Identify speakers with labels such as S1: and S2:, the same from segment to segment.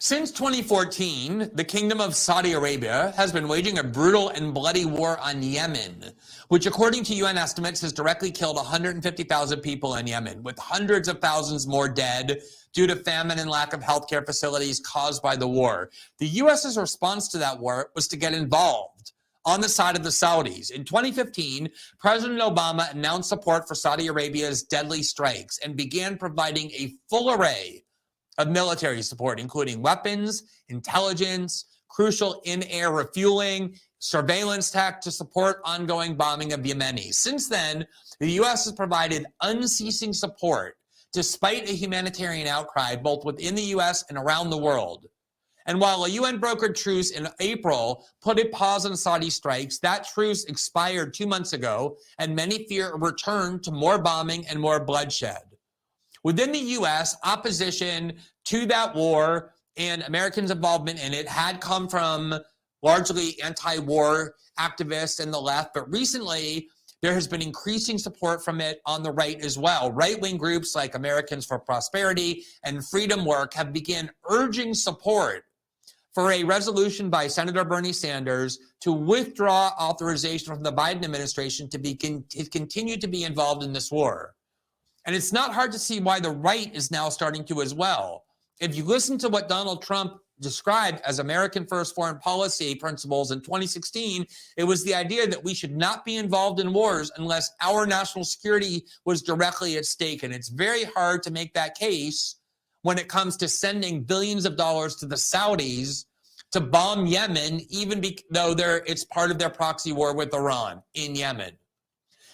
S1: Since 2014, the Kingdom of Saudi Arabia has been waging a brutal and bloody war on Yemen, which according to UN estimates has directly killed 150,000 people in Yemen, with hundreds of thousands more dead due to famine and lack of healthcare facilities caused by the war. The US's response to that war was to get involved on the side of the Saudis. In 2015, President Obama announced support for Saudi Arabia's deadly strikes and began providing a full array of military support, including weapons, intelligence, crucial in-air refueling, surveillance tech to support ongoing bombing of Yemenis. Since then, the U.S. has provided unceasing support despite a humanitarian outcry both within the U.S. and around the world. And while a UN-brokered truce in April put a pause on Saudi strikes, that truce expired 2 months ago, and many fear a return to more bombing and more bloodshed. Within the U.S., opposition to that war and Americans' involvement in it had come from largely anti-war activists and the left, but recently there has been increasing support from it on the right as well. Right-wing groups like Americans for Prosperity and Freedom Work have begun urging support for a resolution by Senator Bernie Sanders to withdraw authorization from the Biden administration to continue to be involved in this war. And it's not hard to see why the right is now starting to as well. If you listen to what Donald Trump described as American first foreign policy principles in 2016, it was the idea that we should not be involved in wars unless our national security was directly at stake. And it's very hard to make that case when it comes to sending billions of dollars to the Saudis to bomb Yemen, even though it's part of their proxy war with Iran in Yemen.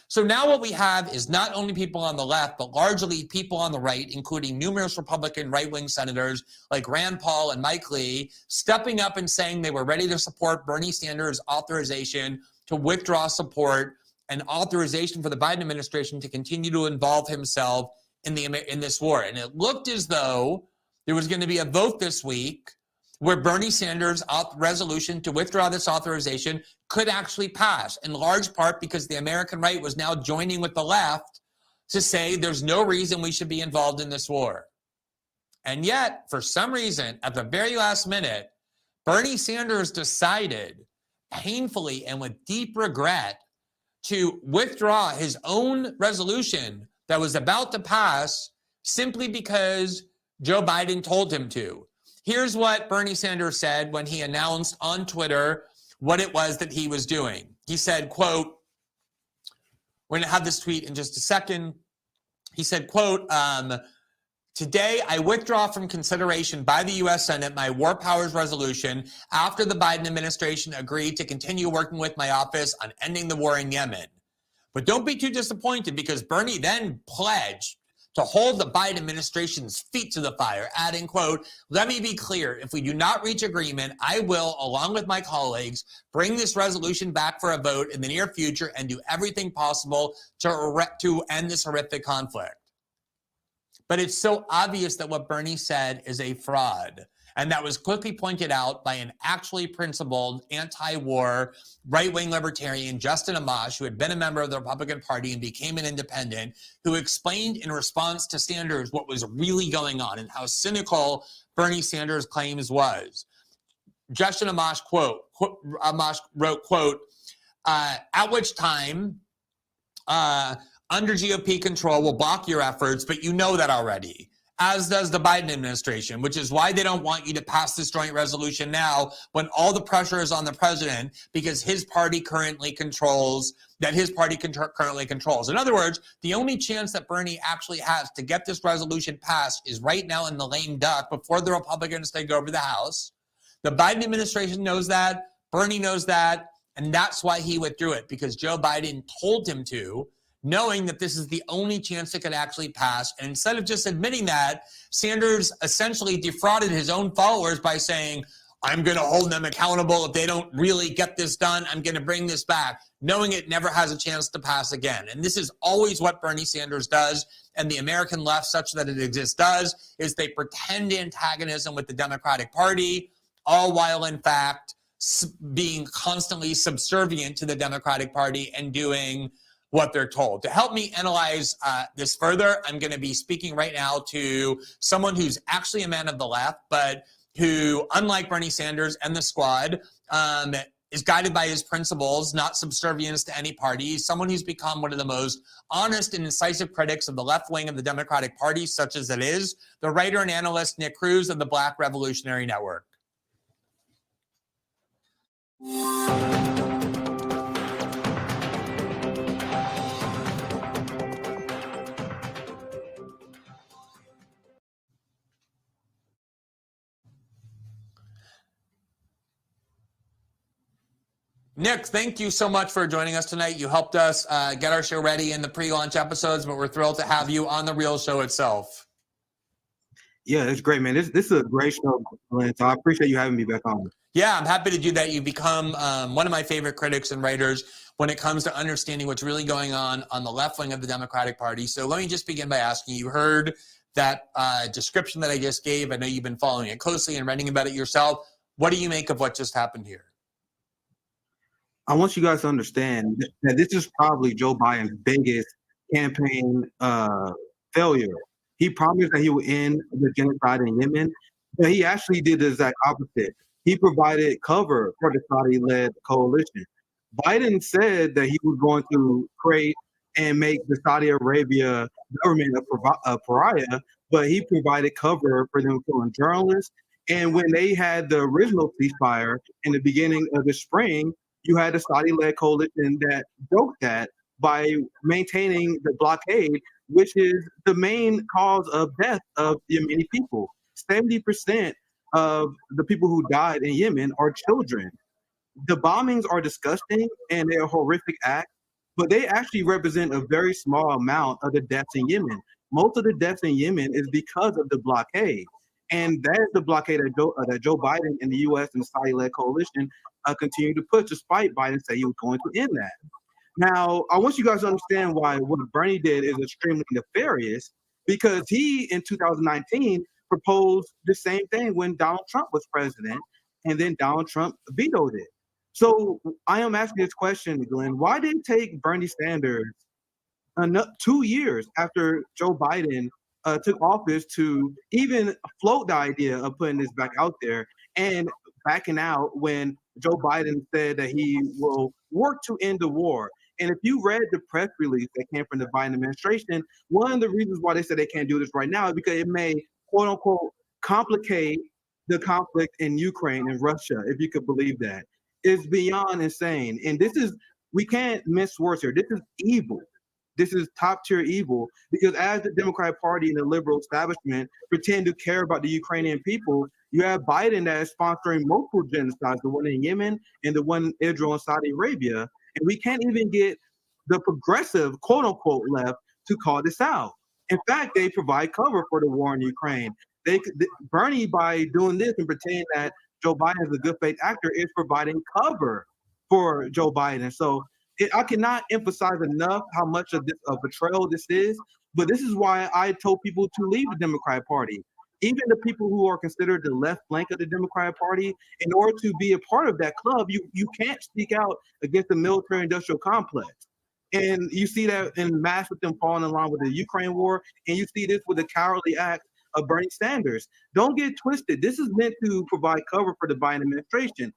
S1: So now what we have is not only people on the left, but largely people on the right, including numerous Republican right-wing senators like Rand Paul and Mike Lee, stepping up and saying they were ready to support Bernie Sanders' authorization to withdraw support and authorization for the Biden administration to continue to involve himself in this war. And it looked as though there was going to be a vote this week where Bernie Sanders' resolution to withdraw this authorization could actually pass, in large part because the American right was now joining with the left to say there's no reason we should be involved in this war. And yet, for some reason, at the very last minute, Bernie Sanders decided, painfully and with deep regret, to withdraw his own resolution that was about to pass simply because Joe Biden told him to. Here's what Bernie Sanders said when he announced on Twitter what it was that he was doing. He said, quote, we're going to have this tweet in just a second. He said, quote, today I withdraw from consideration by the U.S. Senate my war powers resolution after the Biden administration agreed to continue working with my office on ending the war in Yemen. But don't be too disappointed because Bernie then pledged to hold the Biden administration's feet to the fire, adding, quote, let me be clear, if we do not reach agreement, I will, along with my colleagues, bring this resolution back for a vote in the near future and do everything possible to end this horrific conflict. But it's so obvious that what Bernie said is a fraud. And that was quickly pointed out by an actually principled anti-war right-wing libertarian, Justin Amash, who had been a member of the Republican Party and became an independent, who explained in response to Sanders what was really going on and how cynical Bernie Sanders' claims was. Justin Amash, Amash wrote, quote, at which time, under GOP control will block your efforts, but you know that already, as does the Biden administration, which is why they don't want you to pass this joint resolution now when all the pressure is on the president because his party currently controls. In other words, the only chance that Bernie actually has to get this resolution passed is right now in the lame duck before the Republicans take over the House. The Biden administration knows that, Bernie knows that, and that's why he withdrew it, because Joe Biden told him to, knowing that this is the only chance it could actually pass. And instead of just admitting that, Sanders essentially defrauded his own followers by saying, I'm going to hold them accountable. If they don't really get this done, I'm going to bring this back, knowing it never has a chance to pass again. And this is always what Bernie Sanders does, and the American left, such that it exists, does, is they pretend antagonism with the Democratic Party, all while, in fact, being constantly subservient to the Democratic Party and doing what they're told. To help me analyze this further, I'm going to be speaking right now to someone who's actually a man of the left, but who, unlike Bernie Sanders and the squad, is guided by his principles, not subservience to any party. He's someone who's become one of the most honest and incisive critics of the left wing of the Democratic Party, such as it is, the writer and analyst Nick Cruz of the Black Revolutionary Network. Nick, thank you so much for joining us tonight. You helped us get our show ready in the pre-launch episodes, but we're thrilled to have you on the real show itself.
S2: Yeah, it's great, man. This is a great show, Glenn. So I appreciate you having me back on.
S1: Yeah, I'm happy to do that. You've become one of my favorite critics and writers when it comes to understanding what's really going on the left wing of the Democratic Party. So let me just begin by asking, you heard that description that I just gave. I know you've been following it closely and writing about it yourself. What do you make of what just happened here?
S2: I want you guys to understand that this is probably Joe Biden's biggest campaign failure. He promised that he would end the genocide in Yemen, but he actually did the exact opposite. He provided cover for the Saudi-led coalition. Biden said that he was going to create and make the Saudi Arabia government a pariah, but he provided cover for them killing journalists. And when they had the original ceasefire in the beginning of the spring, you had a Saudi-led coalition that broke that by maintaining the blockade, which is the main cause of death of Yemeni people. 70% of the people who died in Yemen are children. The bombings are disgusting and they're a horrific act, but they actually represent a very small amount of the deaths in Yemen. Most of the deaths in Yemen is because of the blockade. And that is the blockade that Joe Biden and the U.S. and the Saudi-led coalition continue to push, despite Biden saying he was going to end that. Now, I want you guys to understand why what Bernie did is extremely nefarious, because he, in 2019, proposed the same thing when Donald Trump was president, and then Donald Trump vetoed it. So I am asking this question, Glenn, why did it take Bernie Sanders 2 years after Joe Biden took office to even float the idea of putting this back out there and backing out when Joe Biden said that he will work to end the war? And if you read the press release that came from the Biden administration, one of the reasons why they said they can't do this right now is because it may, quote unquote, complicate the conflict in Ukraine and Russia, if you could believe that. It's beyond insane. And this is, we can't mince words here. This is evil. This is top tier evil, because as the Democratic Party and the liberal establishment pretend to care about the Ukrainian people, you have Biden that is sponsoring multiple genocides, the one in Yemen and the one in Israel and Saudi Arabia. And we can't even get the progressive, quote unquote, left to call this out. In fact, they provide cover for the war in Ukraine. Bernie, by doing this and pretending that Joe Biden is a good faith actor, is providing cover for Joe Biden. So I cannot emphasize enough how much of this betrayal this is, but this is why I told people to leave the Democratic Party. Even the people who are considered the left flank of the Democratic Party, in order to be a part of that club, you can't speak out against the military-industrial complex. And you see that in mass with them falling in line with the Ukraine war, and you see this with the cowardly act of Bernie Sanders. Don't get twisted. This is meant to provide cover for the Biden administration.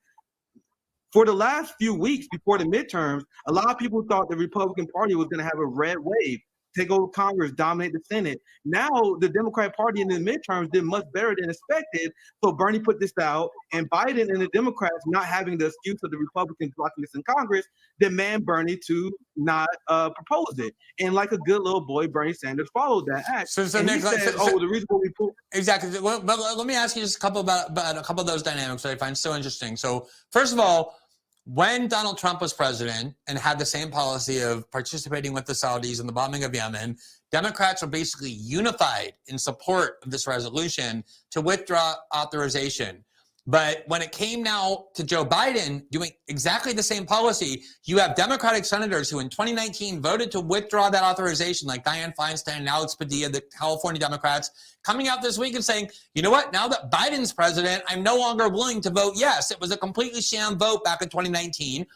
S2: For the last few weeks before the midterms, a lot of people thought the Republican Party was going to have a red wave, take over Congress, dominate the Senate. Now the Democratic Party in the midterms did much better than expected. So Bernie put this out, and Biden and the Democrats, not having the excuse of the Republicans blocking this in Congress, demand Bernie to not propose it. And like a good little boy, Bernie Sanders followed that act.
S1: So Nick,
S2: the reason why we pulled.
S1: Exactly. Well, but let me ask you just a couple about a couple of those dynamics that I find so interesting. So first of all, when Donald Trump was president and had the same policy of participating with the Saudis in the bombing of Yemen, Democrats were basically unified in support of this resolution to withdraw authorization. But when it came now to Joe Biden doing exactly the same policy, you have Democratic senators who in 2019 voted to withdraw that authorization, like Dianne Feinstein and Alex Padilla, the California Democrats, coming out this week and saying, you know what, now that Biden's president, I'm no longer willing to vote yes. It was a completely sham vote back in 2019.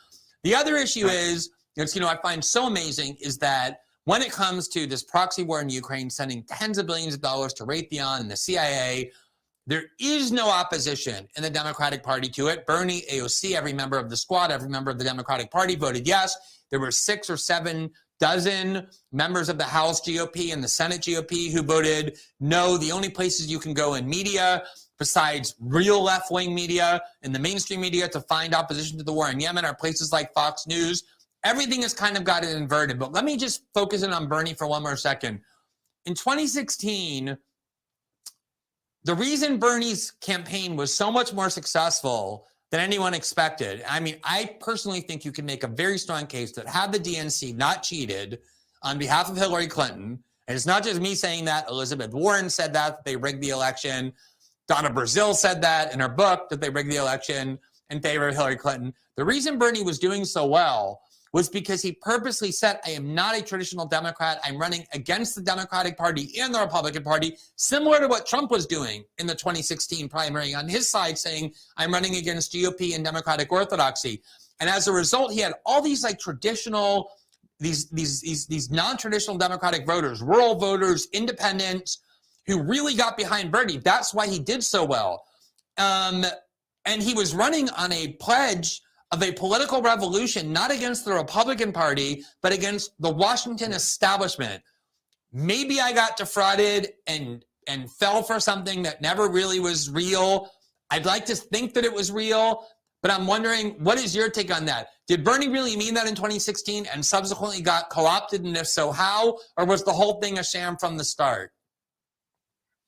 S1: The other issue is, I find so amazing is that when it comes to this proxy war in Ukraine, sending tens of billions of dollars to Raytheon and the CIA, There is no opposition in the Democratic Party to it. Bernie, AOC, every member of the squad, every member of the Democratic Party voted yes. There were 6 or 7 dozen members of the House GOP and the Senate GOP who voted no. The only places you can go in media, besides real left-wing media and the mainstream media, to find opposition to the war in Yemen are places like Fox News. Everything has kind of got it inverted. But let me just focus in on Bernie for one more second. In 2016, the reason Bernie's campaign was so much more successful than anyone expected, I mean, I personally think you can make a very strong case that had the DNC not cheated on behalf of Hillary Clinton, and it's not just me saying that, Elizabeth Warren said that they rigged the election, Donna Brazile said that in her book, that they rigged the election in favor of Hillary Clinton. The reason Bernie was doing so well was because he purposely said, I am not a traditional Democrat. I'm running against the Democratic Party and the Republican Party, similar to what Trump was doing in the 2016 primary on his side, saying, I'm running against GOP and Democratic orthodoxy. And as a result, he had all these like traditional, these non-traditional Democratic voters, rural voters, independents, who really got behind Bernie. That's why he did so well. And he was running on a pledge of a political revolution, not against the Republican Party, but against the Washington establishment. Maybe I got defrauded and fell for something that never really was real. I'd like to think that it was real, but I'm wondering, what is your take on that? Did Bernie really mean that in 2016 and subsequently got co-opted, and if so, how? Or was the whole thing a sham from the start?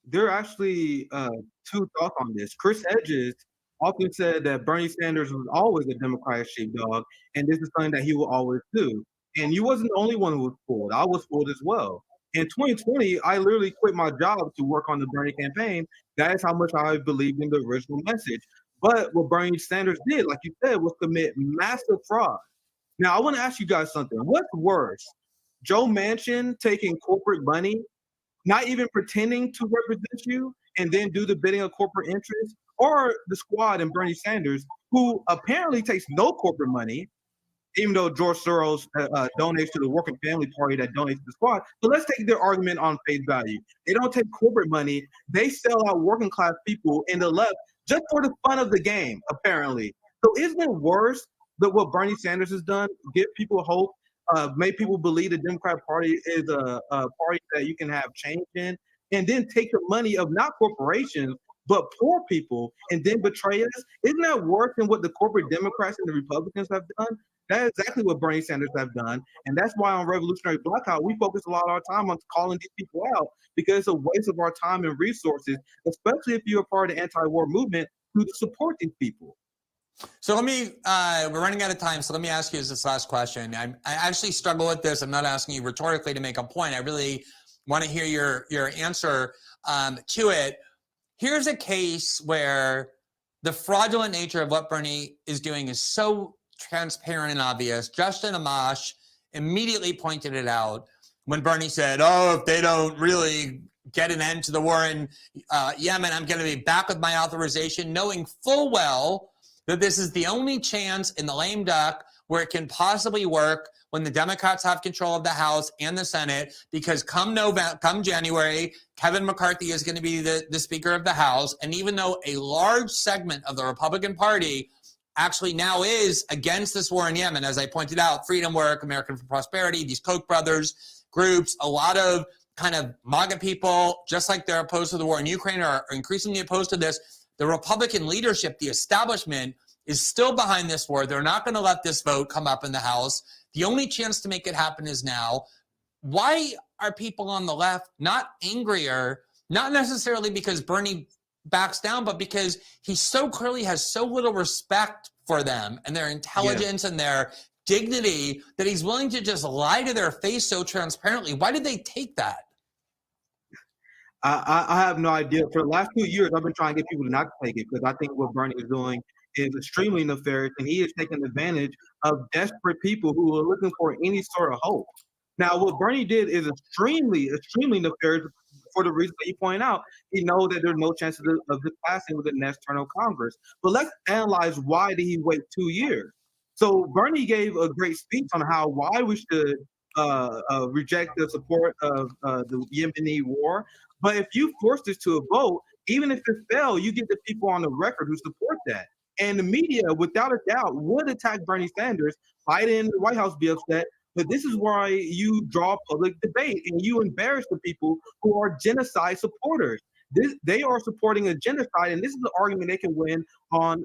S2: There are actually 2 thoughts on this. Chris Hedges often said that Bernie Sanders was always a Democratic sheepdog, and this is something that he will always do. And you wasn't the only one who was fooled. I was fooled as well. In 2020, I literally quit my job to work on the Bernie campaign. That is how much I believed in the original message. But what Bernie Sanders did, like you said, was commit massive fraud. Now, I want to ask you guys something. What's worse? Joe Manchin taking corporate money, not even pretending to represent you, and then do the bidding of corporate interests, or the squad and Bernie Sanders, who apparently takes no corporate money, even though George Soros donates to the Working Family Party that donates to the squad. But let's take their argument on face value. They don't take corporate money. They sell out working class people in the left just for the fun of the game, apparently. So isn't it worse than what Bernie Sanders has done? Give people hope, make people believe the Democratic Party is a party that you can have change in, and then take the money of not corporations, but poor people, and then betray us? Isn't that worse than what the corporate Democrats and the Republicans have done? That's exactly what Bernie Sanders have done. And that's why on Revolutionary Blackout, we focus a lot of our time on calling these people out, because it's a waste of our time and resources, especially if you're a part of the anti-war movement, to support these people.
S1: So let me, we're running out of time, so let me ask you this last question. I actually struggle with this. I'm not asking you rhetorically to make a point. I really want to hear your answer to it. Here's a case where the fraudulent nature of what Bernie is doing is so transparent and obvious. Justin Amash immediately pointed it out when Bernie said, oh, if they don't really get an end to the war in Yemen, I'm going to be back with my authorization, knowing full well that this is the only chance in the lame duck where it can possibly work when the Democrats have control of the House and the Senate, because come January, Kevin McCarthy is going to be the Speaker of the House. And even though a large segment of the Republican Party actually now is against this war in Yemen, as I pointed out, Freedom Work, American for Prosperity, these Koch brothers groups, a lot of kind of MAGA people, just like they're opposed to the war in Ukraine, are increasingly opposed to this. The Republican leadership, the establishment, is still behind this war. They're not going to let this vote come up in the House. The only chance to make it happen is now. Why are people on the left not angrier, not necessarily because Bernie backs down, but because he so clearly has so little respect for them and their intelligence and their dignity that he's willing to just lie to their face so transparently? Why did they take that?
S2: I have no idea. For the last 2 years, I've been trying to get people to not take it, because I think what Bernie is doing is extremely nefarious, and he is taking advantage of desperate people who are looking for any sort of hope. Now, what Bernie did is extremely, extremely nefarious for the reason that you point out. He knows that there's no chance of this passing with the next term of Congress. But let's analyze, why did he wait 2 years? So Bernie gave a great speech on why we should reject the support of the Yemeni war. But if you force this to a vote, Even if it failed, you get the people on the record who support that. And the media, without a doubt, would attack Bernie Sanders. Biden and the White House be upset. But this is why you draw public debate and you embarrass the people who are genocide supporters. They are supporting a genocide, and this is the argument they can win on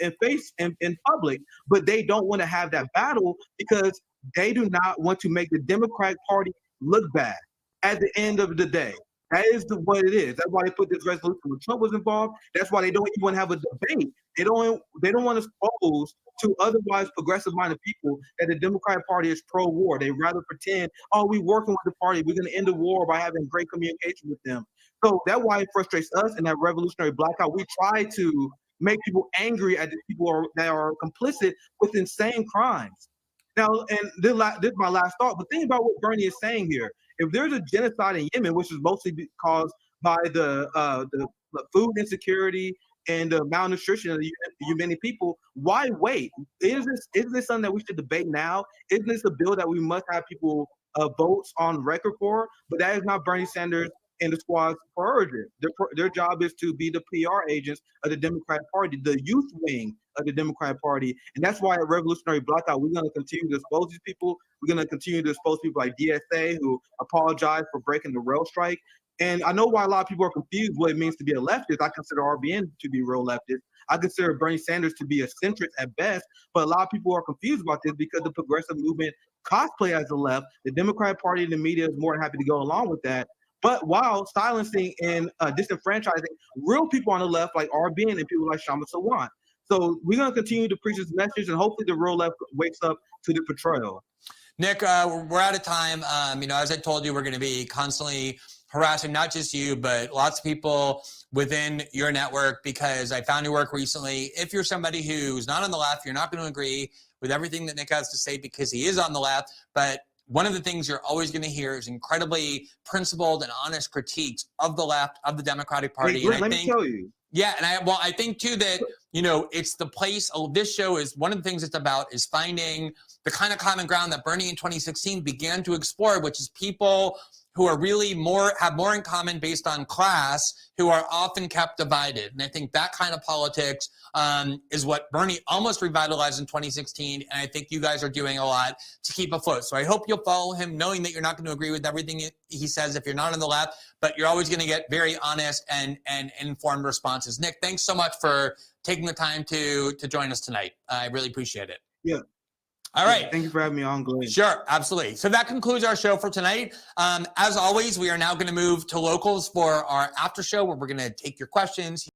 S2: in public. But they don't want to have that battle because they do not want to make the Democratic Party look bad at the end of the day. That is what it is. That's why they put this resolution when Trump was involved. That's why they don't even want to have a debate. They don't want to expose to otherwise progressive-minded people that the Democratic Party is pro-war. They rather pretend, oh, we're working with the party. We're going to end the war by having great communication with them. So that's why it frustrates us in that revolutionary blackout. We try to make people angry at the people that are complicit with insane crimes. Now, and this is my last thought, but think about what Bernie is saying here. If there's a genocide in Yemen, which is mostly caused by the food insecurity and the malnutrition of the Yemeni people, why wait? Isn't this something that we should debate now? Isn't this a bill that we must have people votes on record for? But that is not Bernie Sanders and the squad's priority. Their job is to be the PR agents of the Democratic Party, the youth wing of the Democratic Party. And that's why at Revolutionary Blackout, we're going to continue to expose these people. We're going to continue to expose people like DSA who apologize for breaking the rail strike. And I know why a lot of people are confused what it means to be a leftist. I consider RBN to be real leftist. I consider Bernie Sanders to be a centrist at best. But a lot of people are confused about this because the progressive movement cosplay as the left. The Democratic Party and the media is more than happy to go along with that. But while silencing and disenfranchising real people on the left like RBN and people like Shama Sawant. So we're going to continue to preach this message, and hopefully the real left wakes up to the betrayal.
S1: Nick, we're out of time. As I told you, we're going to be constantly harassing not just you, but lots of people within your network because I found your work recently. If you're somebody who's not on the left, you're not going to agree with everything that Nick has to say because he is on the left, but one of the things you're always going to hear is incredibly principled and honest critiques of the left, of the Democratic Party.
S2: Hey, let me tell you.
S1: Yeah, and I think too that, it's the place, this show is, one of the things it's about is finding the kind of common ground that Bernie in 2016 began to explore, which is people who are really have more in common based on class, who are often kept divided. And I think that kind of politics is what Bernie almost revitalized in 2016. And I think you guys are doing a lot to keep afloat. So I hope you'll follow him, knowing that you're not going to agree with everything he says if you're not on the left, but you're always going to get very honest and informed responses. Nick, thanks so much for taking the time to join us tonight. I really appreciate it.
S2: Yeah.
S1: All right.
S2: Thank you for having me on, Glenn.
S1: Sure, absolutely. So that concludes our show for tonight. As always, we are now going to move to locals for our after show where we're going to take your questions.